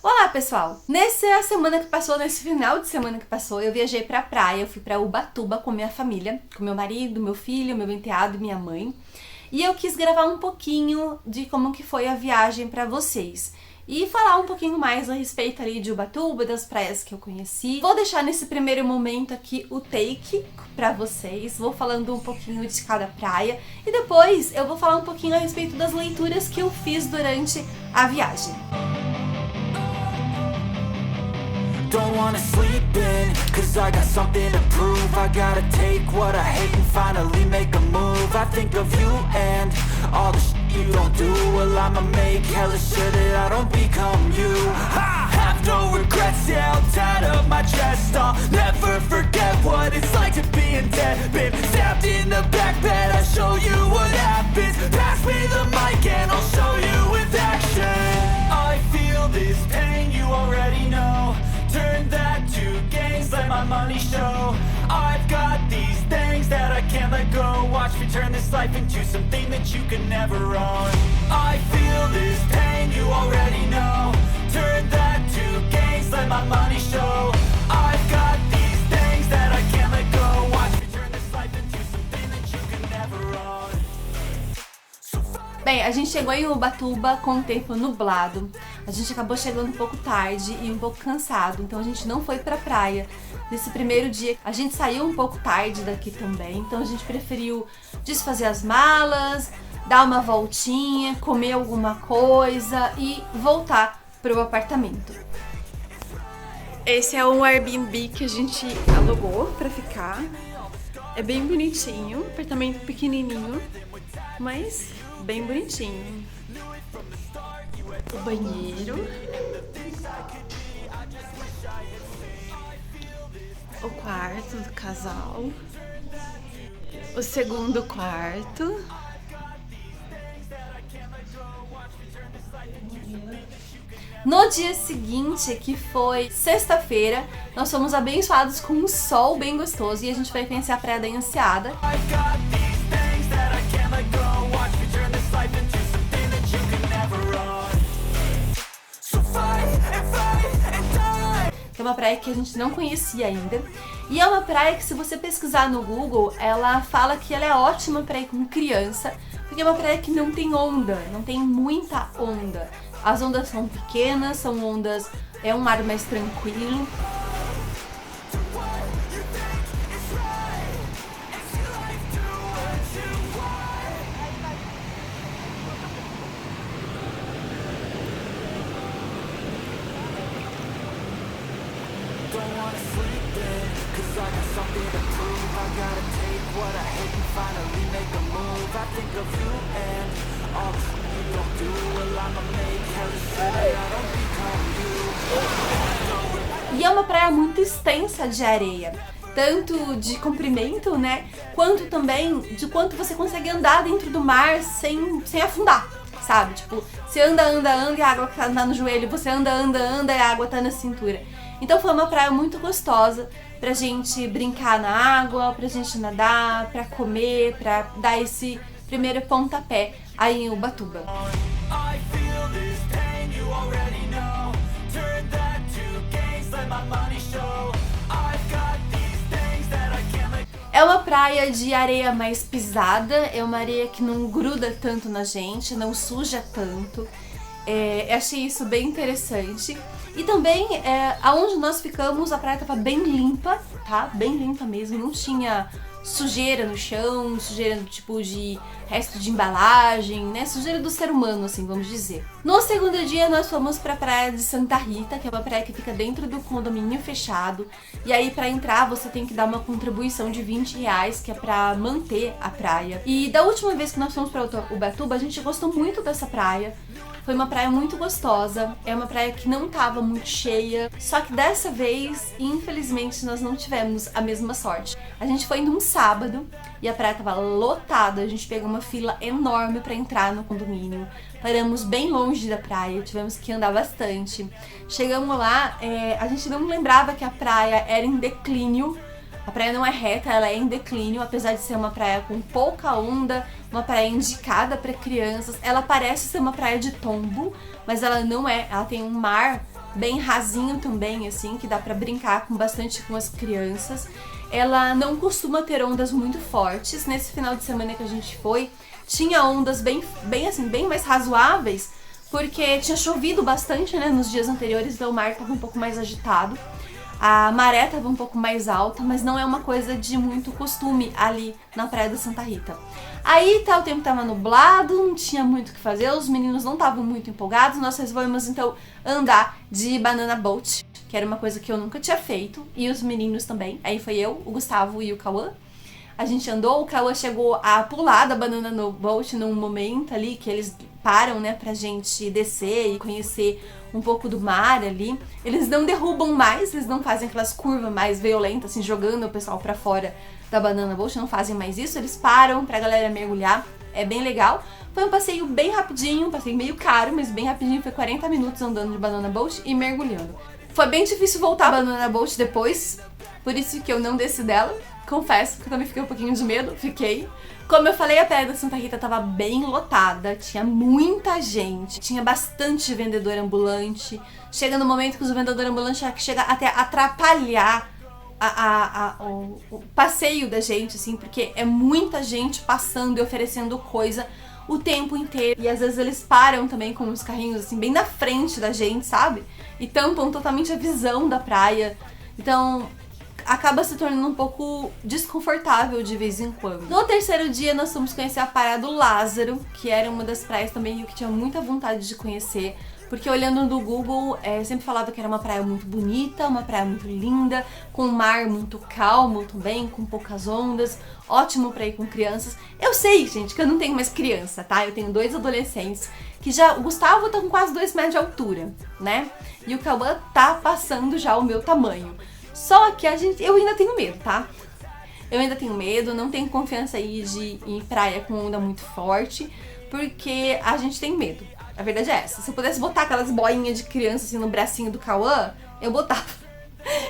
Olá, pessoal! Nesse final de semana que passou, eu viajei pra praia, eu fui pra Ubatuba com minha família, com meu marido, meu filho, meu enteado e minha mãe. E eu quis gravar um pouquinho de como que foi a viagem pra vocês. E falar um pouquinho mais a respeito ali de Ubatuba, das praias que eu conheci. Vou deixar nesse primeiro momento aqui o take pra vocês, vou falando um pouquinho de cada praia. E depois eu vou falar um pouquinho a respeito das leituras que eu fiz durante a viagem. Don't wanna sleep in, cause I got something to prove. I gotta take what I hate and finally make a move. I think of you and all the shit you don't do. Well, I'ma make hella sure that I don't become you. I have no regrets, yeah, I'll tie up my chest. I'll never forget what it's like to be in debt. Been stabbed in the back bed, I'll show you what happens. Pass me the mic and I'll show you with action. I feel this pain, you already know. Turn that to gains, let my money show. I've got these things that I can't let go. Watch me turn this life into something that you can never own. I feel this pain, you already know. Turn that to gains, let my money show. I've got these things that I can't let go. Watch me turn this life into something that you can never own. Bem, a gente chegou em Ubatuba com o tempo nublado. A gente acabou chegando um pouco tarde e um pouco cansado, então a gente não foi pra praia. Nesse primeiro dia, a gente saiu um pouco tarde daqui também, então a gente preferiu desfazer as malas, dar uma voltinha, comer alguma coisa e voltar pro apartamento. Esse é um Airbnb que a gente alugou pra ficar. É bem bonitinho, apartamento pequenininho, mas bem bonitinho. O banheiro, o quarto do casal, o segundo quarto, no dia seguinte, que foi sexta-feira, nós fomos abençoados com um sol bem gostoso e a gente vai conhecer a Praia da Enseada. É uma praia que a gente não conhecia ainda. E é uma praia que, se você pesquisar no Google, ela fala que ela é ótima pra ir com criança, porque é uma praia que não tem onda, não tem muita onda. As ondas são pequenas, são ondas, é um mar mais tranquilo. E é uma praia muito extensa de areia, tanto de comprimento, né, quanto também de quanto você consegue andar dentro do mar sem afundar, sabe? Tipo, você anda e a água tá no joelho, você anda e a água tá na cintura. Então foi uma praia muito gostosa pra gente brincar na água, pra gente nadar, pra comer, pra dar esse primeiro pontapé aí em Ubatuba. É uma praia de areia mais pisada, é uma areia que não gruda tanto na gente, não suja tanto. Achei isso bem interessante. E também, aonde nós ficamos, a praia estava bem limpa, tá? Bem limpa mesmo, não tinha sujeira no chão, sujeira do tipo de resto de embalagem, né? Sujeira do ser humano, assim, vamos dizer. No segundo dia, nós fomos pra praia de Santa Rita, que é uma praia que fica dentro do condomínio fechado. E aí, pra entrar, você tem que dar uma contribuição de R$20, que é pra manter a praia. E da última vez que nós fomos pra Ubatuba, a gente gostou muito dessa praia. Foi uma praia muito gostosa, é uma praia que não tava muito cheia, só que dessa vez, infelizmente, nós não tivemos a mesma sorte. A gente foi num sábado e a praia tava lotada, a gente pegou uma fila enorme pra entrar no condomínio, paramos bem longe da praia, tivemos que andar bastante. Chegamos lá, a gente não lembrava que a praia era em declínio. A praia não é reta, ela é em declínio, apesar de ser uma praia com pouca onda, uma praia indicada para crianças. Ela parece ser uma praia de tombo, mas ela não é, ela tem um mar bem rasinho também, assim, que dá pra brincar bastante com as crianças. Ela não costuma ter ondas muito fortes. Nesse final de semana que a gente foi, tinha ondas bem mais razoáveis, porque tinha chovido bastante, né, nos dias anteriores, então o mar estava um pouco mais agitado. A maré estava um pouco mais alta, mas não é uma coisa de muito costume ali na Praia da Santa Rita. Aí o tempo estava nublado, não tinha muito o que fazer, os meninos não estavam muito empolgados, nós resolvemos então andar de banana boat, que era uma coisa que eu nunca tinha feito, e os meninos também. Aí foi eu, o Gustavo e o Cauã. A gente andou, o Cauã chegou a pular da banana no boat num momento ali que eles param, né, pra gente descer e conhecer um pouco do mar ali. Eles não derrubam mais, eles não fazem aquelas curvas mais violentas, assim, jogando o pessoal pra fora da banana boat, não fazem mais isso, eles param pra galera mergulhar, é bem legal. Foi um passeio bem rapidinho, um passeio meio caro, mas bem rapidinho, foi 40 minutos andando de banana boat e mergulhando. Foi bem difícil voltar a banana boat depois, por isso que eu não desci dela. Confesso que eu também fiquei um pouquinho de medo, fiquei. Como eu falei, a Praia da Santa Rita tava bem lotada, tinha muita gente, tinha bastante vendedor ambulante. Chega no momento que os vendedores ambulantes chega até a atrapalhar o passeio da gente, assim, porque é muita gente passando e oferecendo coisa o tempo inteiro. E às vezes eles param também com os carrinhos, assim, bem na frente da gente, sabe? E tampam totalmente a visão da praia. Então acaba se tornando um pouco desconfortável de vez em quando. No terceiro dia nós fomos conhecer a Praia do Lázaro, que era uma das praias também que eu tinha muita vontade de conhecer, porque olhando no Google, sempre falava que era uma praia muito bonita, uma praia muito linda, com um mar muito calmo também, com poucas ondas, ótimo pra ir com crianças. Eu sei, gente, que eu não tenho mais criança, tá? Eu tenho 2 adolescentes, que já, o Gustavo tá com quase 2 metros de altura, né? E o Cauã tá passando já o meu tamanho. Só que eu ainda tenho medo, tá? Eu ainda tenho medo, não tenho confiança aí de ir em praia com onda muito forte, porque a gente tem medo. A verdade é essa. Se eu pudesse botar aquelas boinhas de criança assim no bracinho do Cauã, eu botava.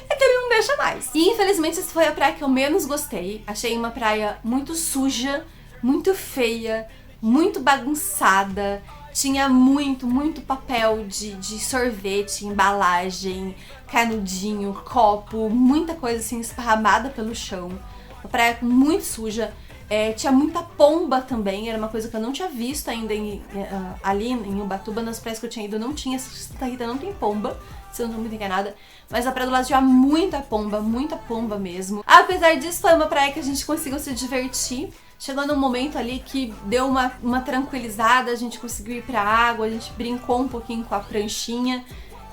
É que ele não deixa mais. E infelizmente essa foi a praia que eu menos gostei. Achei uma praia muito suja, muito feia, muito bagunçada. Tinha muito papel de sorvete, embalagem, canudinho, copo, muita coisa assim esparramada pelo chão. Uma praia muito suja. Tinha muita pomba também, era uma coisa que eu não tinha visto ainda ali em Ubatuba. Nas praias que eu tinha ido não tinha, Santa Rita não tem pomba, se eu não estou muito enganada. Mas a Praia do Lázaro tinha muita pomba mesmo. Apesar disso, foi uma praia que a gente conseguiu se divertir. Chegou num momento ali que deu uma tranquilizada, a gente conseguiu ir pra água, a gente brincou um pouquinho com a pranchinha.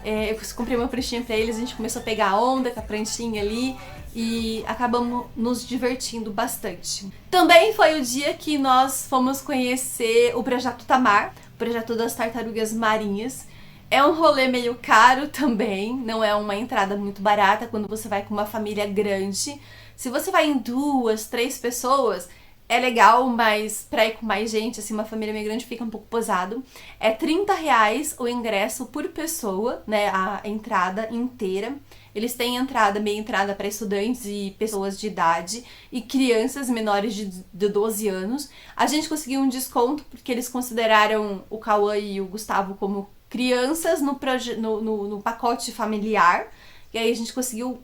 Eu comprei uma pranchinha pra eles, a gente começou a pegar a onda com a pranchinha ali e acabamos nos divertindo bastante. Também foi o dia que nós fomos conhecer o Projeto Tamar, o projeto das tartarugas marinhas. É um rolê meio caro também, não é uma entrada muito barata quando você vai com uma família grande. Se você vai em 2, 3 pessoas, é legal, mas pra ir com mais gente, assim, uma família meio grande fica um pouco pesado. É R$30 o ingresso por pessoa, né, a entrada inteira. Eles têm meia entrada para estudantes e pessoas de idade e crianças menores de 12 anos. A gente conseguiu um desconto porque eles consideraram o Cauã e o Gustavo como crianças no pacote familiar. E aí a gente conseguiu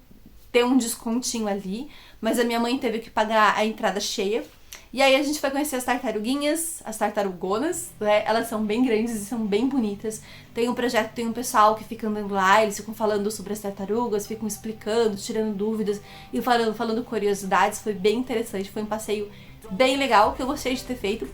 ter um descontinho ali, mas a minha mãe teve que pagar a entrada cheia. E aí a gente foi conhecer as tartaruguinhas, as tartarugonas, né? Elas são bem grandes e são bem bonitas. Tem um projeto, tem um pessoal que fica andando lá, eles ficam falando sobre as tartarugas, ficam explicando, tirando dúvidas e falando curiosidades. Foi bem interessante, foi um passeio bem legal que eu gostei de ter feito.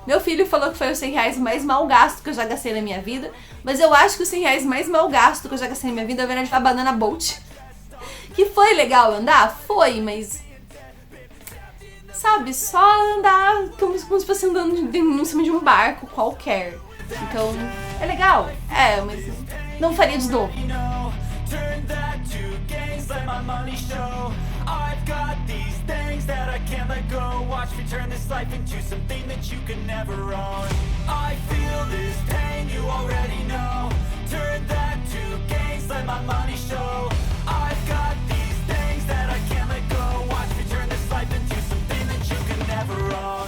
Meu filho falou que foi os R$100 mais mal gasto que eu já gastei na minha vida, mas eu acho que os R$100 mais mal gasto que eu já gastei na minha vida era a Banana Boat. Que foi legal andar? Foi, mas... sabe, só andar como se fosse andando em cima de um barco qualquer. Então, é legal, mas não faria de novo. I've got these things that I can't let go. Watch me turn this life into something that you can never own. I feel this pain, you already know. Turn that to gains, let my money show. I've got these things that I can't let go. Watch me turn this life into something that you can never own.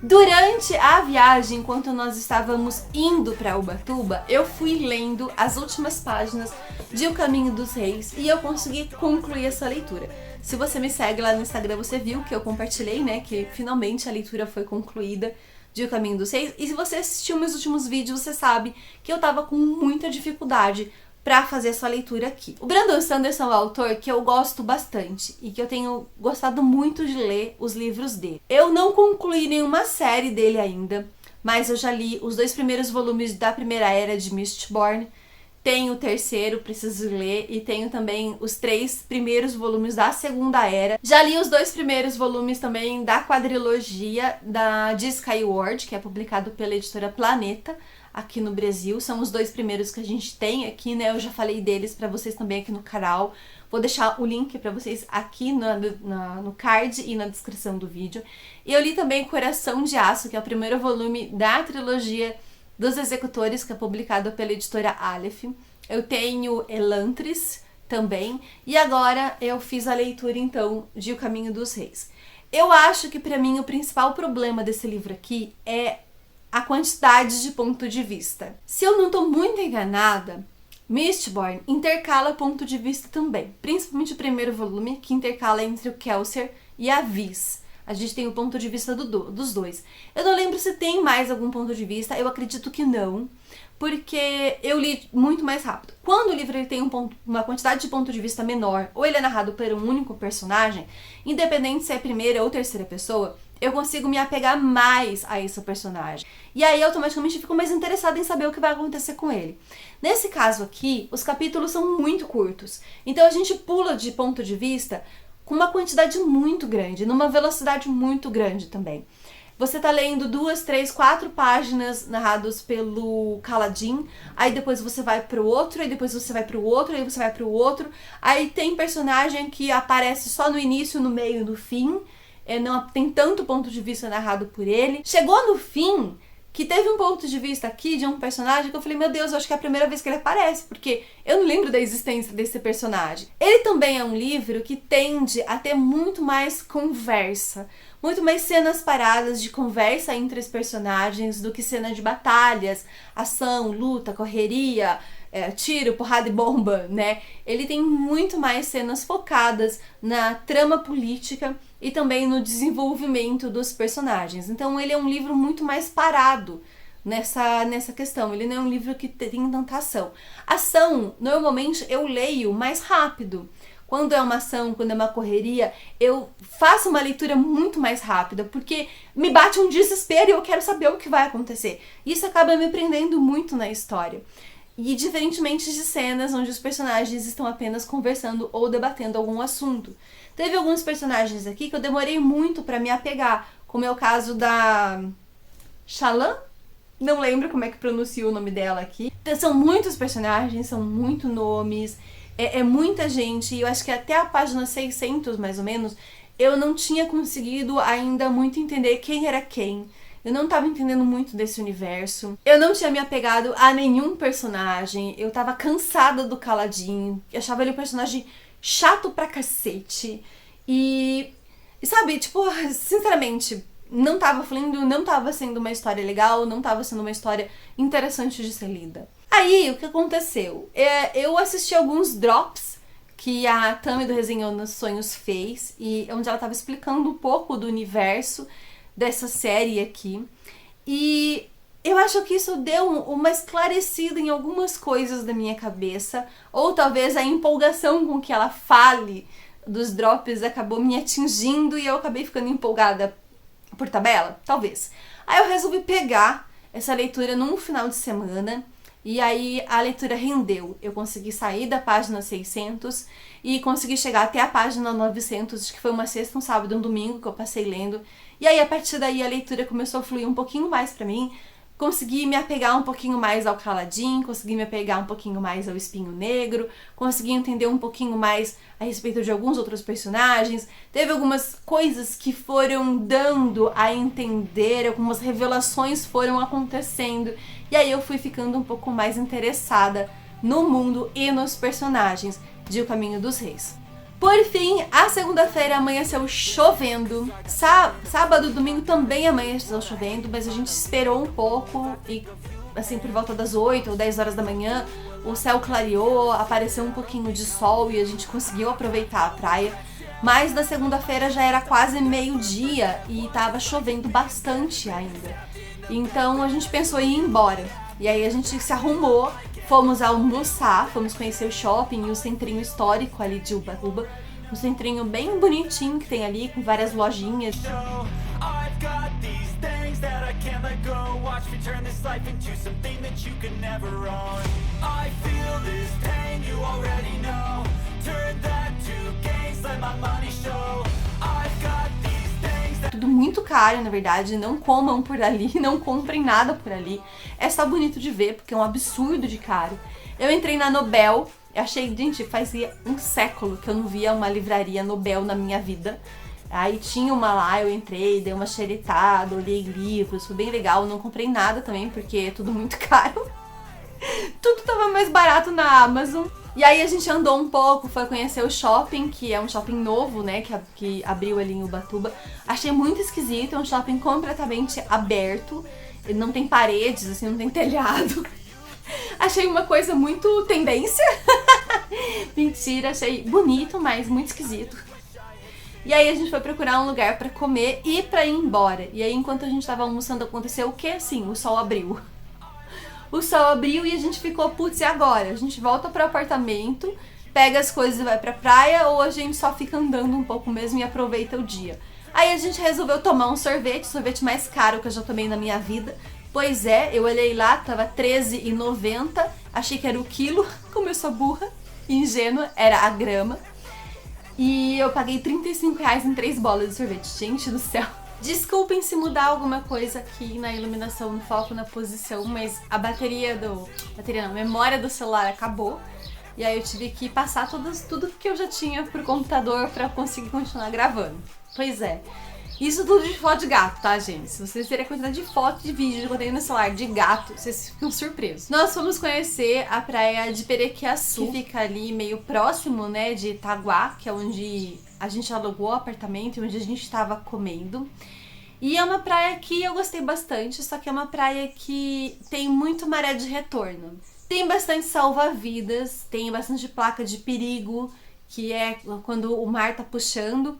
Durante a viagem, enquanto nós estávamos indo para Ubatuba, eu fui lendo as últimas páginas de O Caminho dos Reis e eu consegui concluir essa leitura. Se você me segue lá no Instagram, você viu que eu compartilhei, né, que finalmente a leitura foi concluída de O Caminho dos Reis. E se você assistiu meus últimos vídeos, você sabe que eu tava com muita dificuldade pra fazer essa leitura aqui. O Brandon Sanderson é um autor que eu gosto bastante e que eu tenho gostado muito de ler os livros dele. Eu não concluí nenhuma série dele ainda, mas eu já li os 2 primeiros volumes da Primeira Era de Mistborn, tenho o terceiro, preciso ler, e tenho também os 3 primeiros volumes da Segunda Era. Já li os 2 primeiros volumes também da quadrilogia de Skyward, que é publicado pela editora Planeta, aqui no Brasil. São os 2 primeiros que a gente tem aqui, né? Eu já falei deles pra vocês também aqui no canal. Vou deixar o link pra vocês aqui no card e na descrição do vídeo. E eu li também Coração de Aço, que é o primeiro volume da trilogia dos Executores, que é publicado pela editora Aleph. Eu tenho Elantris também. E agora eu fiz a leitura, então, de O Caminho dos Reis. Eu acho que, pra mim, o principal problema desse livro aqui é a quantidade de ponto de vista. Se eu não tô muito enganada, Mistborn intercala ponto de vista também. Principalmente o primeiro volume, que intercala entre o Kelsier e a Vis. A gente tem o ponto de vista dos dois. Eu não lembro se tem mais algum ponto de vista, eu acredito que não, porque eu li muito mais rápido. Quando o livro ele tem uma quantidade de ponto de vista menor, ou ele é narrado por um único personagem, independente se é primeira ou terceira pessoa, eu consigo me apegar mais a esse personagem. E aí, automaticamente, eu fico mais interessada em saber o que vai acontecer com ele. Nesse caso aqui, os capítulos são muito curtos. Então, a gente pula de ponto de vista com uma quantidade muito grande, numa velocidade muito grande também. Você tá lendo 2, 3, 4 páginas narrados pelo Kaladin, aí depois você vai pro outro, aí depois você vai pro outro, aí você vai pro outro. Aí tem personagem que aparece só no início, no meio e no fim. Não tem tanto ponto de vista narrado por ele. Chegou no fim, que teve um ponto de vista aqui de um personagem que eu falei, meu Deus, eu acho que é a primeira vez que ele aparece, porque eu não lembro da existência desse personagem. Ele também é um livro que tende a ter muito mais conversa, muito mais cenas paradas de conversa entre os personagens do que cena de batalhas, ação, luta, correria, tiro, porrada e bomba, né? Ele tem muito mais cenas focadas na trama política e também no desenvolvimento dos personagens. Então ele é um livro muito mais parado nessa questão. Ele não é um livro que tem tanta ação. Ação, normalmente eu leio mais rápido. Quando é uma ação, quando é uma correria, eu faço uma leitura muito mais rápida, porque me bate um desespero e eu quero saber o que vai acontecer. Isso acaba me prendendo muito na história. E diferentemente de cenas onde os personagens estão apenas conversando ou debatendo algum assunto. Teve alguns personagens aqui que eu demorei muito pra me apegar, como é o caso da Shallan, não lembro como é que pronuncia o nome dela aqui. Então, são muitos personagens, são muitos nomes, é muita gente, e eu acho que até a página 600, mais ou menos, eu não tinha conseguido ainda muito entender quem era quem. Eu não tava entendendo muito desse universo. Eu não tinha me apegado a nenhum personagem. Eu tava cansada do Kaladin. Eu achava ele um personagem chato pra cacete. E sabe, tipo, sinceramente, não tava fluindo, não tava sendo uma história legal, não tava sendo uma história interessante de ser lida. Aí, o que aconteceu? Eu assisti alguns drops que a Tami do Resenhou nos Sonhos fez, e onde ela tava explicando um pouco do universo dessa série aqui, e eu acho que isso deu uma esclarecida em algumas coisas da minha cabeça, ou talvez a empolgação com que ela fale dos drops acabou me atingindo e eu acabei ficando empolgada por tabela, talvez. Aí eu resolvi pegar essa leitura num final de semana, e aí a leitura rendeu. Eu consegui sair da página 600 e consegui chegar até a página 900, que foi uma sexta, um sábado e um domingo que eu passei lendo. E aí, a partir daí, a leitura começou a fluir um pouquinho mais pra mim. Consegui me apegar um pouquinho mais ao Kaladin, consegui me apegar um pouquinho mais ao Espinho Negro, consegui entender um pouquinho mais a respeito de alguns outros personagens. Teve algumas coisas que foram dando a entender, algumas revelações foram acontecendo. E aí eu fui ficando um pouco mais interessada no mundo e nos personagens de O Caminho dos Reis. Por fim, a segunda-feira amanheceu chovendo. Sábado e domingo também amanheceu chovendo, mas a gente esperou um pouco e, assim, por volta das 8 ou 10 horas da manhã, o céu clareou, apareceu um pouquinho de sol e a gente conseguiu aproveitar a praia. Mas na segunda-feira já era quase meio-dia e tava chovendo bastante ainda. Então a gente pensou em ir embora. E aí a gente se arrumou, fomos almoçar, fomos conhecer o shopping e o centrinho histórico ali de Ubatuba. Um centrinho bem bonitinho que tem ali, com várias lojinhas. Tudo muito caro, na verdade, não comam por ali, não comprem nada por ali. É só bonito de ver, porque é um absurdo de caro. Eu entrei na Nobel, achei, gente, fazia um século que eu não via uma livraria Nobel na minha vida. Aí tinha uma lá, eu entrei, dei uma xeretada, olhei livros, foi bem legal. Não comprei nada também, porque é tudo muito caro. Tudo tava mais barato na Amazon. E aí a gente andou um pouco, foi conhecer o shopping, que é um shopping novo, né, que abriu ali em Ubatuba. Achei muito esquisito, é um shopping completamente aberto. Ele não tem paredes, assim, não tem telhado. Achei uma coisa muito tendência. Mentira, achei bonito, mas muito esquisito. E aí a gente foi procurar um lugar pra comer e pra ir embora. E aí enquanto a gente tava almoçando aconteceu o quê? Sim, o sol abriu. O sol abriu e a gente ficou, putz, e agora? A gente volta pro apartamento, pega as coisas e vai pra praia, ou a gente só fica andando um pouco mesmo e aproveita o dia? Aí a gente resolveu tomar um sorvete, sorvete mais caro que eu já tomei na minha vida. Pois é, eu olhei lá, tava R$13,90, achei que era o quilo, como eu sou burra e ingênua, era a grama. E eu paguei R$35 em 3 bolas de sorvete, gente do céu. Desculpem se mudar alguma coisa aqui na iluminação, no foco, na posição, mas a memória do celular acabou. E aí eu tive que passar tudo que eu já tinha pro computador pra conseguir continuar gravando. Pois é. Isso tudo de foto de gato, tá, gente? Se vocês verem a quantidade de foto de vídeo que eu tenho no celular de gato, vocês ficam surpresos. Nós fomos conhecer a praia de Perequiaçu, que fica ali meio próximo, né, de Itaguá, que é onde a gente alugou o apartamento e onde a gente estava comendo. E é uma praia que eu gostei bastante, só que é uma praia que tem muito maré de retorno. Tem bastante salva-vidas, tem bastante placa de perigo, que é quando o mar tá puxando.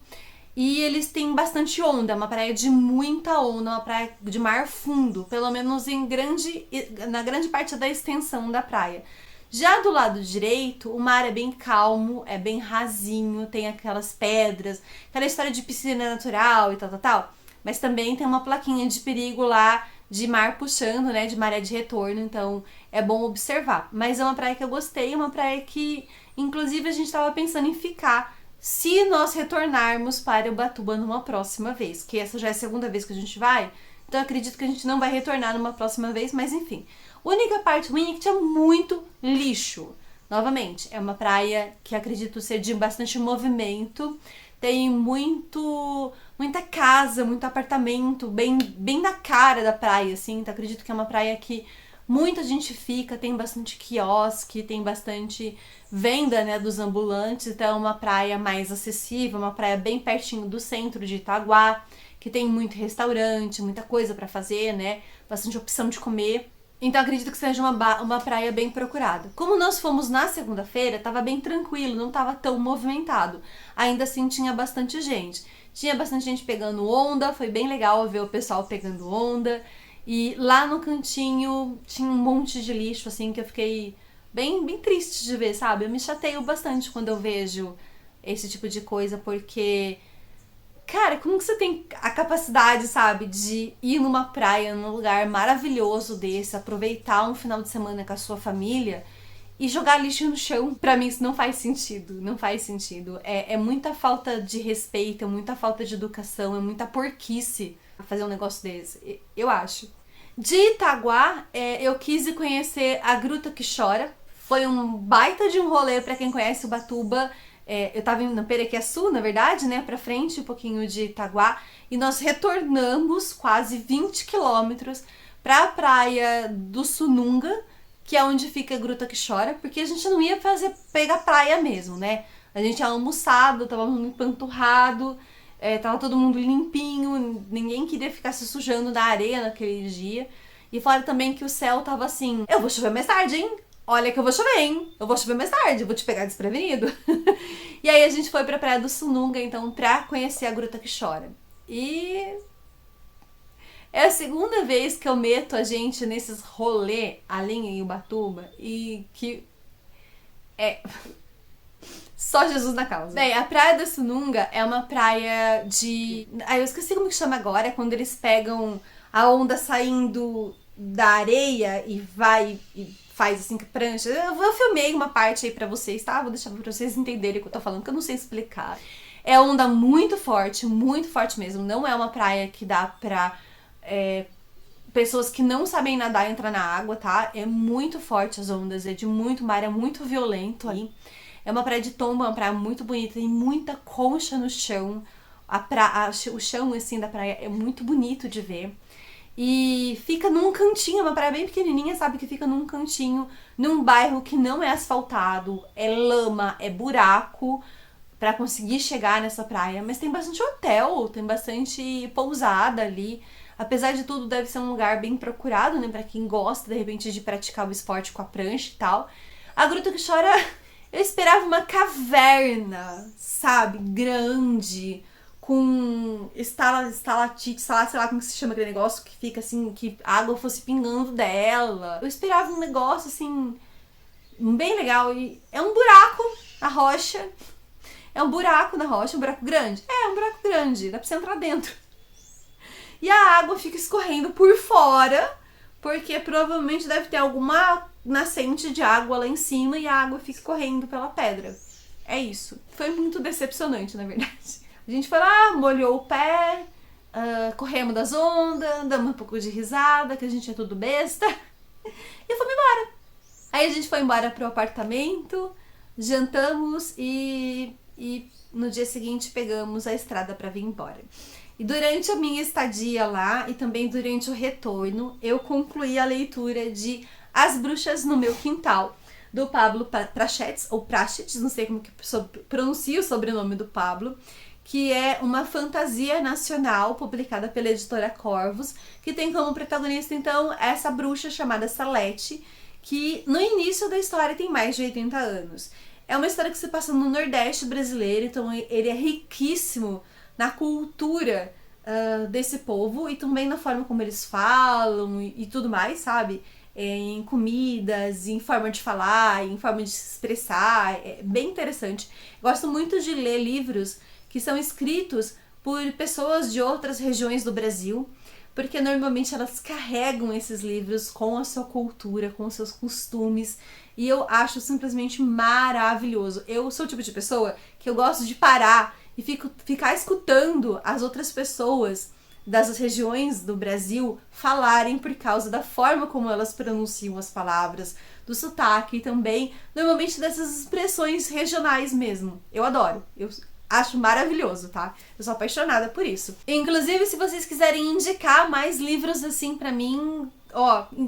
E eles têm bastante onda, é uma praia de muita onda, uma praia de mar fundo, pelo menos na grande parte da extensão da praia. Já do lado direito, o mar é bem calmo, é bem rasinho, tem aquelas pedras, aquela história de piscina natural e tal. Mas também tem uma plaquinha de perigo lá, de mar puxando, né, de maré de retorno, então é bom observar. Mas é uma praia que eu gostei, uma praia que, inclusive, a gente estava pensando em ficar se nós retornarmos para Ubatuba numa próxima vez, que essa já é a segunda vez que a gente vai, então eu acredito que a gente não vai retornar numa próxima vez, mas enfim. A única parte ruim é que tinha muito lixo. Novamente, é uma praia que acredito ser de bastante movimento, tem muita casa, muito apartamento, bem na cara da praia, assim, então acredito que é uma praia que muita gente fica, tem bastante quiosque, tem bastante venda, né, dos ambulantes, então é uma praia mais acessível, uma praia bem pertinho do centro de Itaguá, que tem muito restaurante, muita coisa pra fazer, né, bastante opção de comer. Então acredito que seja uma praia bem procurada. Como nós fomos na segunda-feira, tava bem tranquilo, não tava tão movimentado. Ainda assim tinha bastante gente. Tinha bastante gente pegando onda, foi bem legal ver o pessoal pegando onda. E lá no cantinho tinha um monte de lixo, assim, que eu fiquei bem triste de ver, sabe? Eu me chateio bastante quando eu vejo esse tipo de coisa, porque, cara, como que você tem a capacidade, sabe, de ir numa praia, num lugar maravilhoso desse, aproveitar um final de semana com a sua família e jogar lixo no chão? Pra mim isso não faz sentido, não faz sentido. É muita falta de respeito, é muita falta de educação, é muita porquice fazer um negócio desse, eu acho. De Itaguá, eu quis ir conhecer a Gruta que Chora. Foi um baita de um rolê pra quem conhece Ubatuba. Eu tava indo na Perequiaçu, na verdade, né, pra frente um pouquinho de Itaguá, e nós retornamos quase 20 quilômetros pra praia do Sununga, que é onde fica a Gruta que Chora, porque a gente não ia pegar praia mesmo, né? A gente tinha almoçado, tava muito empanturrado, tava todo mundo limpinho, ninguém queria ficar se sujando na areia naquele dia. E fora também que o céu tava assim, eu vou chover mais tarde, hein? Olha que eu vou chover, hein? Eu vou chover mais tarde, eu vou te pegar desprevenido. E aí a gente foi pra Praia do Sununga, então, pra conhecer a Gruta que Chora. E é a segunda vez que eu meto a gente nesses rolê ali em Ubatuba e que só Jesus na causa. Bem, a Praia da Sununga é uma praia de... eu esqueci como que chama agora, é quando eles pegam a onda saindo da areia e vai e faz assim com a prancha. Eu filmei uma parte aí pra vocês, tá? Vou deixar pra vocês entenderem o que eu tô falando, que eu não sei explicar. É onda muito forte mesmo. Não é uma praia que dá pra pessoas que não sabem nadar entrar na água, tá? É muito forte as ondas, é de muito mar, é muito violento aí. É uma praia de tomba, uma praia muito bonita, tem muita concha no chão. O chão assim da praia é muito bonito de ver. E fica num cantinho, é uma praia bem pequenininha, sabe? Que fica num cantinho, num bairro que não é asfaltado, é lama, é buraco pra conseguir chegar nessa praia. Mas tem bastante hotel, tem bastante pousada ali. Apesar de tudo, deve ser um lugar bem procurado, né? Pra quem gosta, de repente, de praticar o esporte com a prancha e tal. A Gruta que Chora, eu esperava uma caverna, sabe? Grande, com estalatite, sei lá como se chama aquele negócio que fica assim, que a água fosse pingando dela. Eu esperava um negócio assim, bem legal. E é um buraco na rocha. É um buraco na rocha, um buraco grande. É um buraco grande, dá pra você entrar dentro. E a água fica escorrendo por fora, porque provavelmente deve ter alguma nascente de água lá em cima e a água fica escorrendo pela pedra. É isso. Foi muito decepcionante, na verdade. A gente foi lá, molhou o pé, corremos das ondas, damos um pouco de risada, que a gente é tudo besta, e fomos embora. Aí a gente foi embora pro apartamento, jantamos e no dia seguinte pegamos a estrada pra vir embora. E durante a minha estadia lá e também durante o retorno, eu concluí a leitura de As Bruxas no Meu Quintal, do Pablo Prachetes, ou Prachetes, não sei como que pronuncia o sobrenome do Pablo, que é uma fantasia nacional publicada pela editora Corvos, que tem como protagonista, então, essa bruxa chamada Salete, que no início da história tem mais de 80 anos. É uma história que se passa no Nordeste brasileiro, então ele é riquíssimo na cultura desse povo e também na forma como eles falam e tudo mais, sabe? Em comidas, em forma de falar, em forma de se expressar, é bem interessante. Gosto muito de ler livros que são escritos por pessoas de outras regiões do Brasil, porque normalmente elas carregam esses livros com a sua cultura, com os seus costumes, e eu acho simplesmente maravilhoso. Eu sou o tipo de pessoa que eu gosto de parar e ficar escutando as outras pessoas das regiões do Brasil falarem por causa da forma como elas pronunciam as palavras, do sotaque e também, normalmente, dessas expressões regionais mesmo. Eu adoro. Eu acho maravilhoso, tá? Eu sou apaixonada por isso. Inclusive, se vocês quiserem indicar mais livros assim pra mim,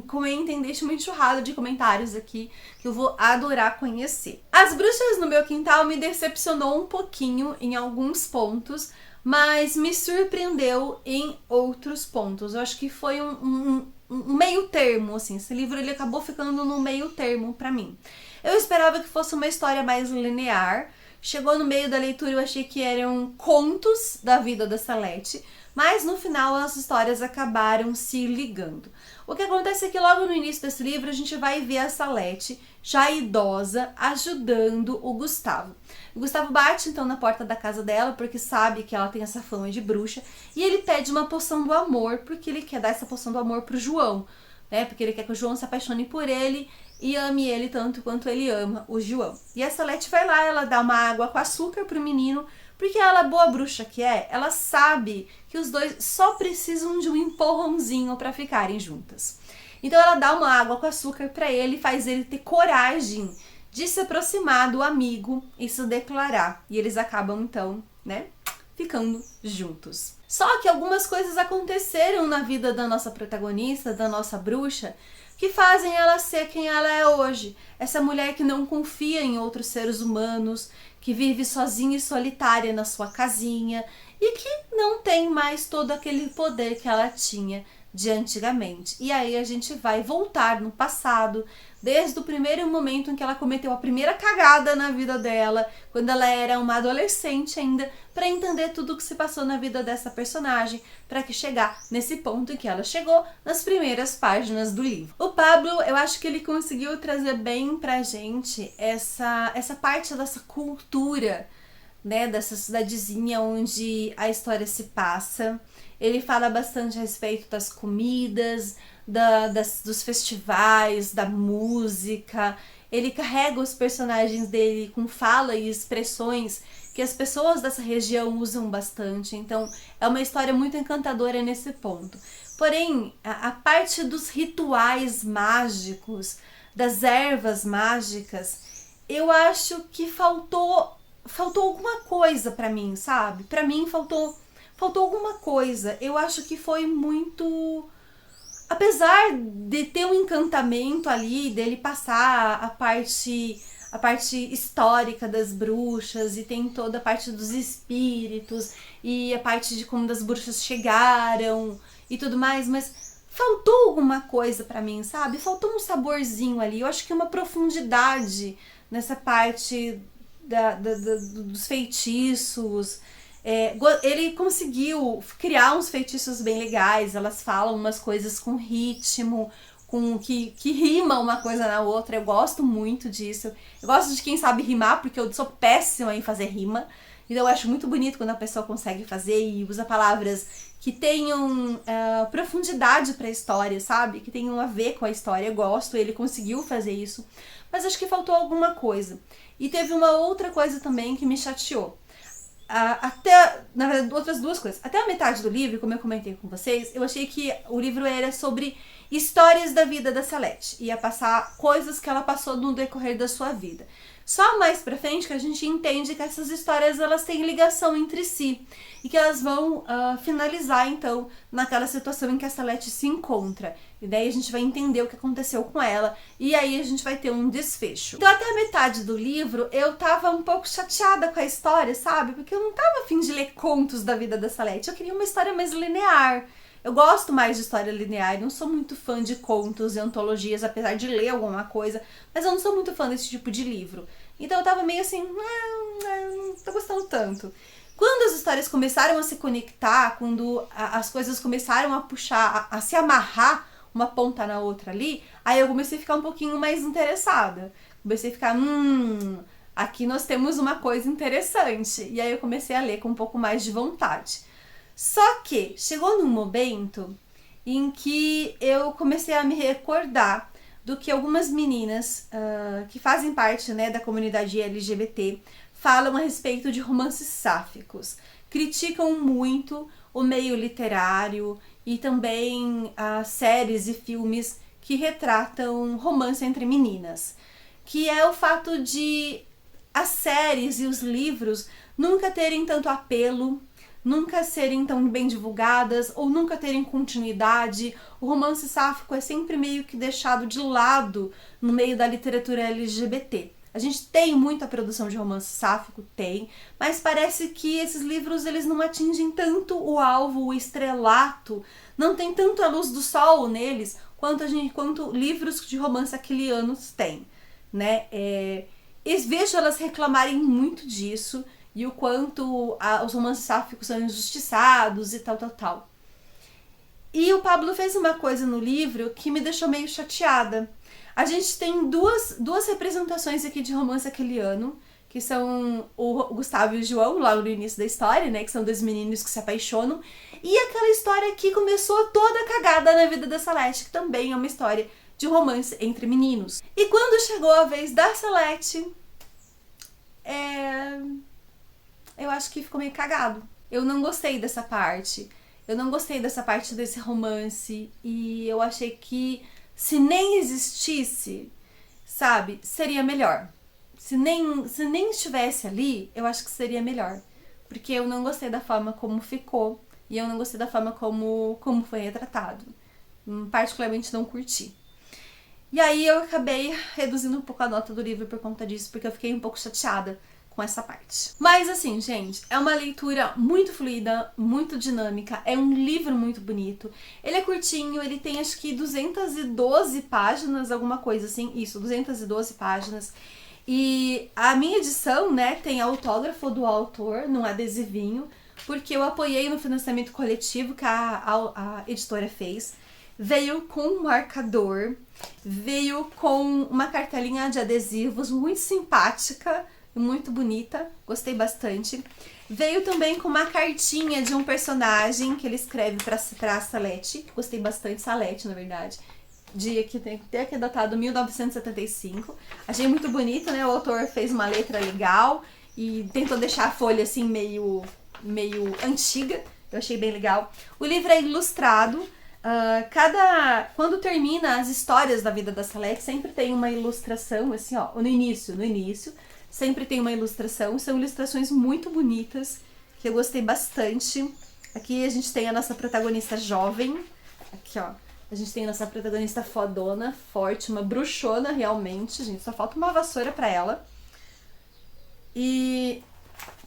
comentem, deixem uma enxurrada de comentários aqui, que eu vou adorar conhecer. As Bruxas no Meu Quintal me decepcionou um pouquinho em alguns pontos, mas me surpreendeu em outros pontos. Eu acho que foi um meio termo, assim. Esse livro ele acabou ficando no meio termo pra mim. Eu esperava que fosse uma história mais linear. Chegou no meio da leitura, eu achei que eram contos da vida da Salete, mas no final as histórias acabaram se ligando. O que acontece é que logo no início desse livro a gente vai ver a Salete, já idosa, ajudando o Gustavo. O Gustavo bate então na porta da casa dela porque sabe que ela tem essa fama de bruxa e ele pede uma poção do amor porque ele quer dar essa poção do amor pro João, né? Porque ele quer que o João se apaixone por ele e ame ele tanto quanto ele ama o João. E a Salete vai lá, ela dá uma água com açúcar pro menino, porque ela, boa bruxa que é, ela sabe que os dois só precisam de um empurrãozinho pra ficarem juntas. Então ela dá uma água com açúcar pra ele e faz ele ter coragem de se aproximar do amigo e se declarar. E eles acabam então, né, ficando juntos. Só que algumas coisas aconteceram na vida da nossa protagonista, da nossa bruxa, que fazem ela ser quem ela é hoje. Essa mulher que não confia em outros seres humanos, que vive sozinha e solitária na sua casinha e que não tem mais todo aquele poder que ela tinha de antigamente. E aí a gente vai voltar no passado, desde o primeiro momento em que ela cometeu a primeira cagada na vida dela, quando ela era uma adolescente ainda, para entender tudo o que se passou na vida dessa personagem, para que chegar nesse ponto em que ela chegou nas primeiras páginas do livro. O Pablo, eu acho que ele conseguiu trazer bem pra gente essa parte dessa cultura, né, dessa cidadezinha onde a história se passa. Ele fala bastante a respeito das comidas, dos festivais, da música. Ele carrega os personagens dele com fala e expressões que as pessoas dessa região usam bastante. Então, é uma história muito encantadora nesse ponto. Porém, a parte dos rituais mágicos, das ervas mágicas, eu acho que faltou alguma coisa pra mim, sabe? Pra mim faltou alguma coisa. Eu acho que foi muito... Apesar de ter um encantamento ali, dele passar a parte histórica das bruxas, e tem toda a parte dos espíritos, e a parte de como as bruxas chegaram e tudo mais, mas faltou alguma coisa pra mim, sabe? Faltou um saborzinho ali. Eu acho que uma profundidade nessa parte dos feitiços. Ele conseguiu criar uns feitiços bem legais, elas falam umas coisas com ritmo, que rima uma coisa na outra. Eu gosto muito disso. Eu gosto de quem sabe rimar, porque eu sou péssima em fazer rima. Então eu acho muito bonito quando a pessoa consegue fazer e usa palavras que tenham profundidade pra história, sabe? Que tenham a ver com a história. Eu gosto, ele conseguiu fazer isso. Mas acho que faltou alguma coisa. E teve uma outra coisa também que me chateou. Na verdade, outras duas coisas. Até a metade do livro, como eu comentei com vocês, eu achei que o livro era sobre histórias da vida da Salete. Ia passar coisas que ela passou no decorrer da sua vida. Só mais pra frente que a gente entende que essas histórias, elas têm ligação entre si. E que elas vão finalizar, então, naquela situação em que a Salete se encontra. E daí a gente vai entender o que aconteceu com ela. E aí a gente vai ter um desfecho. Então, até a metade do livro, eu tava um pouco chateada com a história, sabe? Porque eu não tava a fim de ler contos da vida da Salete. Eu queria uma história mais linear. Eu gosto mais de história linear, não sou muito fã de contos e antologias, apesar de ler alguma coisa, mas eu não sou muito fã desse tipo de livro. Então eu tava meio assim, não tô gostando tanto. Quando as histórias começaram a se conectar, quando as coisas começaram a puxar, a se amarrar uma ponta na outra ali, aí eu comecei a ficar um pouquinho mais interessada. Comecei a ficar, aqui nós temos uma coisa interessante. E aí eu comecei a ler com um pouco mais de vontade. Só que chegou num momento em que eu comecei a me recordar do que algumas meninas que fazem parte, né, da comunidade LGBT falam a respeito de romances sáficos. Criticam muito o meio literário e também séries e filmes que retratam romance entre meninas. Que é o fato de as séries e os livros nunca terem tanto apelo, nunca serem tão bem divulgadas ou nunca terem continuidade. O romance sáfico é sempre meio que deixado de lado no meio da literatura LGBT. A gente tem muita produção de romance sáfico, mas parece que esses livros eles não atingem tanto o alvo, o estrelato, não tem tanto a luz do sol neles quanto livros de romance aquilianos têm, né? Vejo elas reclamarem muito disso, e o quanto os romances sáficos são injustiçados e tal. E o Pablo fez uma coisa no livro que me deixou meio chateada. A gente tem duas representações aqui de romance aquiliano, que são o Gustavo e o João, lá no início da história, né? Que são dois meninos que se apaixonam. E aquela história que começou toda cagada na vida da Salete, que também é uma história de romance entre meninos. E quando chegou a vez da Salete, eu acho que ficou meio cagado. Eu não gostei dessa parte. Eu não gostei dessa parte desse romance. E eu achei que se nem existisse, sabe, seria melhor. Se nem estivesse ali, eu acho que seria melhor. Porque eu não gostei da forma como ficou. e eu não gostei da forma como foi retratado. Particularmente não curti. E aí eu acabei reduzindo um pouco a nota do livro por conta disso, porque eu fiquei um pouco chateada com essa parte. Mas assim, gente, é uma leitura muito fluida, muito dinâmica, é um livro muito bonito. Ele é curtinho, ele tem acho que 212 páginas, alguma coisa assim, isso, 212 páginas. E a minha edição, né, tem autógrafo do autor num adesivinho, porque eu apoiei no financiamento coletivo que a editora fez. Veio com um marcador, veio com uma cartelinha de adesivos muito simpática, muito bonita, gostei bastante. Veio também com uma cartinha de um personagem que ele escreve pra Salete, gostei bastante, Salete na verdade, dia que tem que é datado 1975. Achei muito bonito, né? O autor fez uma letra legal e tentou deixar a folha assim meio antiga, eu achei bem legal. O livro é ilustrado. Quando termina as histórias da vida da Salete, sempre tem uma ilustração, assim, ó, no início, sempre tem uma ilustração, são ilustrações muito bonitas, que eu gostei bastante. Aqui a gente tem a nossa protagonista jovem, aqui ó, a gente tem a nossa protagonista fodona, forte, uma bruxona realmente, gente, só falta uma vassoura pra ela. E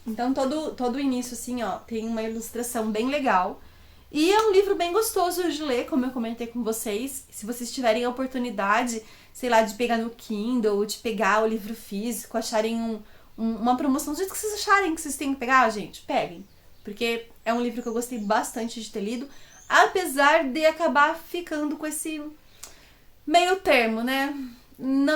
então todo o início, assim, ó, tem uma ilustração bem legal. E é um livro bem gostoso de ler, como eu comentei com vocês. Se vocês tiverem a oportunidade, sei lá, de pegar no Kindle, de pegar o livro físico, acharem uma promoção, do jeito que vocês acharem que vocês têm que pegar, gente, peguem. Porque é um livro que eu gostei bastante de ter lido, apesar de acabar ficando com esse meio termo, né?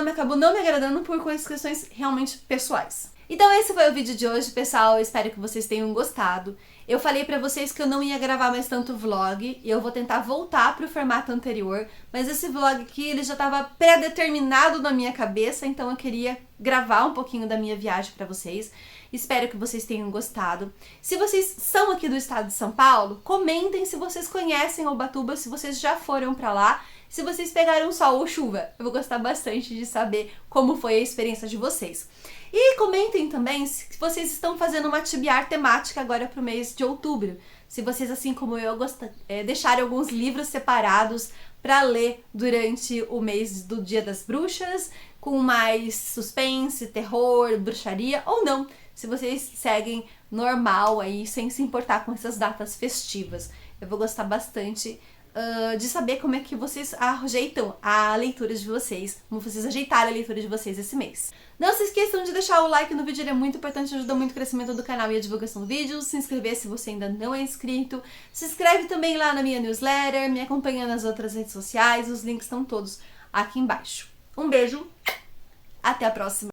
Acabou não me agradando por questões realmente pessoais. Então esse foi o vídeo de hoje, pessoal, eu espero que vocês tenham gostado. Eu falei pra vocês que eu não ia gravar mais tanto vlog, e eu vou tentar voltar pro formato anterior, mas esse vlog aqui, ele já estava pré-determinado na minha cabeça, então eu queria gravar um pouquinho da minha viagem pra vocês. Espero que vocês tenham gostado. Se vocês são aqui do estado de São Paulo, comentem se vocês conhecem Ubatuba, se vocês já foram pra lá, se vocês pegaram sol ou chuva. Eu vou gostar bastante de saber como foi a experiência de vocês. E comentem também se vocês estão fazendo uma TBR temática agora para o mês de outubro. Se vocês, assim como eu, deixarem alguns livros separados para ler durante o mês do Dia das Bruxas, com mais suspense, terror, bruxaria, ou não. Se vocês seguem normal aí, sem se importar com essas datas festivas. Eu vou gostar bastante de saber como é que vocês ajeitam a leitura de vocês, como vocês ajeitaram a leitura de vocês esse mês. Não se esqueçam de deixar o like no vídeo, ele é muito importante, ajuda muito o crescimento do canal e a divulgação do vídeo. Se inscrever se você ainda não é inscrito. Se inscreve também lá na minha newsletter, me acompanha nas outras redes sociais, os links estão todos aqui embaixo. Um beijo, até a próxima!